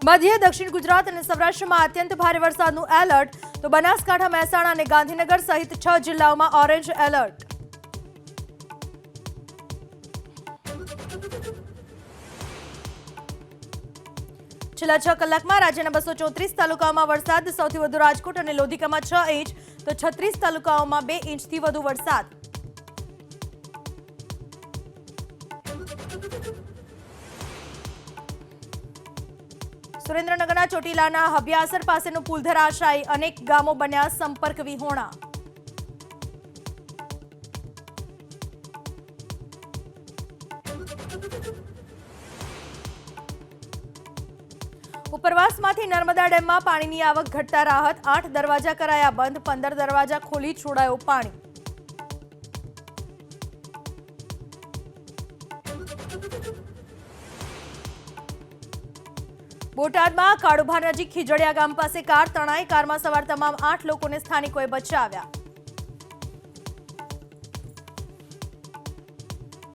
મધ્ય દક્ષિણ ગુજરાત અને સૌરાષ્ટ્રમાં અત્યંત ભારે વરસાદનું એલર્ટ તો બનાસકાંઠા, મહેસાણા અને ગાંધીનગર સહિત 6 જિલ્લાઓમાં ઓરેન્જ એલર્ટ। છેલ્લા 6 કલાકમાં રાજ્યના 234 તાલુકાઓમાં વરસાદ, સૌથી વધુ રાજકોટ અને લોધિકામાં 6 ઇંચ તો 36 તાલુકાઓમાં 2 ઇંચથી વધુ વરસાદ। સુરેન્દ્રનગરના ચોટીલાના હબિયાસર પાસેનો પુલ ધરાશાયી, અનેક ગામો બન્યા સંપર્ક વિહોણા। ઉપરવાસમાંથી નર્મદા ડેમમાં પાણીની આવક ઘટતા રાહત, 8 દરવાજા કરાયા બંધ, 15 દરવાજા ખોલી છોડાયો પાણી। બોટાદમાં કાળુભા નજીક ખીજડીયા ગામ પાસે કાર તણાઈ, કારમાં સવાર તમામ 8 લોકોને સ્થાનિકોએ બચાવ્યા।